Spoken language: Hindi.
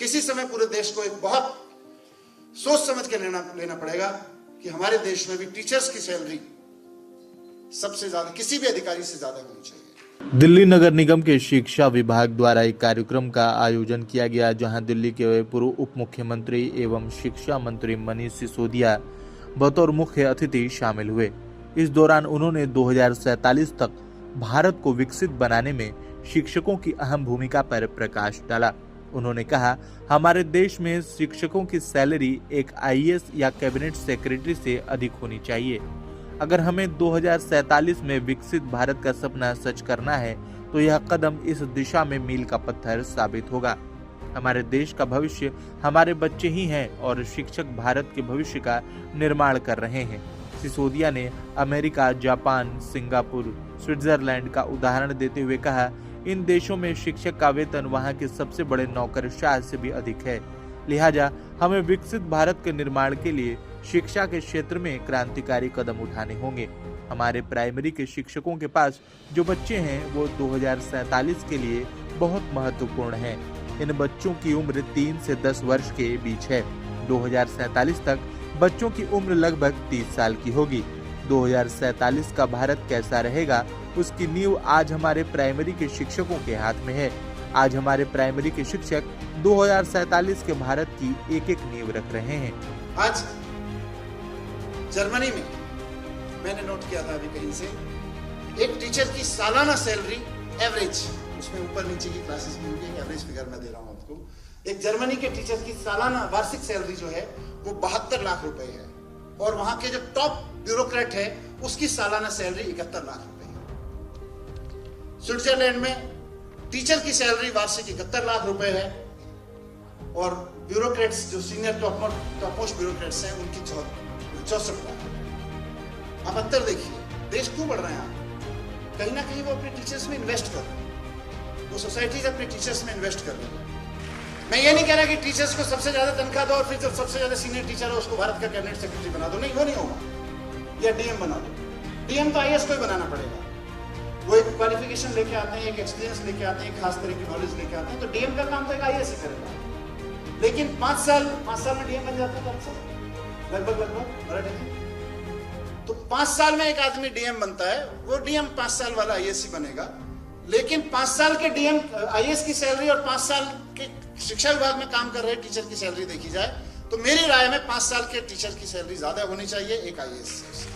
किसी समय पूरे देश को एक बहुत सोच समझ के लेना पड़ेगा कि हमारे देश में भी टीचर्स की सैलरी सबसे ज्यादा, किसी भी अधिकारी से ज्यादा होनी चाहिए। दिल्ली नगर निगम के शिक्षा विभाग द्वारा एक कार्यक्रम का आयोजन किया गया, जहां दिल्ली के पूर्व उप मुख्यमंत्री एवं शिक्षा मंत्री मनीष सिसोदिया बतौर मुख्य अतिथि शामिल हुए। इस दौरान उन्होंने 2047 तक भारत को विकसित बनाने में शिक्षकों की अहम भूमिका पर प्रकाश डाला। उन्होंने कहा, हमारे देश में शिक्षकों की सैलरी एक आईएएस या कैबिनेट सेक्रेटरी से अधिक होनी चाहिए। अगर हमें 2047 में विकसित भारत का सपना सच करना है तो यह कदम इस दिशा में मील का पत्थर साबित होगा। हमारे देश का भविष्य हमारे बच्चे ही हैं और शिक्षक भारत के भविष्य का निर्माण कर रहे हैं। सिसोदिया ने अमेरिका, जापान, सिंगापुर, स्विट्जरलैंड का उदाहरण देते हुए कहा, इन देशों में शिक्षक का वेतन वहां के सबसे बड़े नौकरशाह से भी अधिक है। लिहाजा हमें विकसित भारत के निर्माण के लिए शिक्षा के क्षेत्र में क्रांतिकारी कदम उठाने होंगे। हमारे प्राइमरी के शिक्षकों के पास जो बच्चे हैं वो 2047 के लिए बहुत महत्वपूर्ण हैं। इन बच्चों की उम्र 3 से 10 वर्ष के बीच है। 2047 तक बच्चों की उम्र लगभग 30 साल की होगी। 2047 का भारत कैसा रहेगा, उसकी नींव आज हमारे प्राइमरी के शिक्षकों के हाथ में है। आज हमारे प्राइमरी के शिक्षक 2047 के भारत की एक एक नींव रख रहे हैं। आज जर्मनी में मैंने नोट किया था अभी कहीं से, एक टीचर की सालाना सैलरी एवरेज, उसमें ऊपर नीचे की क्लासेस भी होंगी, एवरेज फिगर मैं दे रहा हूं आपको। एक जर्मनी के टीचर की सालाना वार्षिक सैलरी जो है वो 72 लाख रुपए है, और वहां के जो टॉप ब्यूरोक्रेट है उसकी सालाना सैलरी 71 लाख रुपए है। स्विट्जरलैंड में टीचर की सैलरी वार्षिक 71 लाख रुपए है, और ब्यूरोक्रेट्स जो सीनियर टॉप मोस्ट ब्यूरोक्रेट्स हैं उनकी 64 लाख। आप अंतर देखिए, देश क्यों बढ़ रहे हैं? आप कहीं ना कहीं वो अपने टीचर्स में इन्वेस्ट कर रहे हैं, वो सोसाइटीज अपने टीचर्स में इन्वेस्ट कर रही है। मैं ये नहीं कह रहा कि टीचर्स को सबसे ज्यादा तनख्वाह दो और फिर जो सबसे ज्यादा सीनियर टीचर है उसको भारत का कैबिनेट सेक्रेटरी बना दो, नहीं, वो नहीं होगा। या डीएम बना दो। डीएम तो आईएएस को ही बनाना पड़ेगा। वो एक क्वालिफिकेशन लेके आते हैं, एक एक्सपीरियंस लेके आते हैं, खास तरह की नॉलेज लेके आते हैं, तो डीएम का काम तो एक आईएएस ही करेगा। लेकिन 5 साल में डीएम बन जाता है, लगभग तो 5 साल में एक आदमी डीएम बनता है, वो डीएम 5 साल वाला आईएएस ही बनेगा। लेकिन 5 साल के डीएम आईएएस की सैलरी और 5 साल के शिक्षा विभाग में काम कर रहे टीचर की सैलरी देखी जाए तो मेरी राय में 5 साल के टीचर की सैलरी ज्यादा होनी चाहिए एक आईएएस से।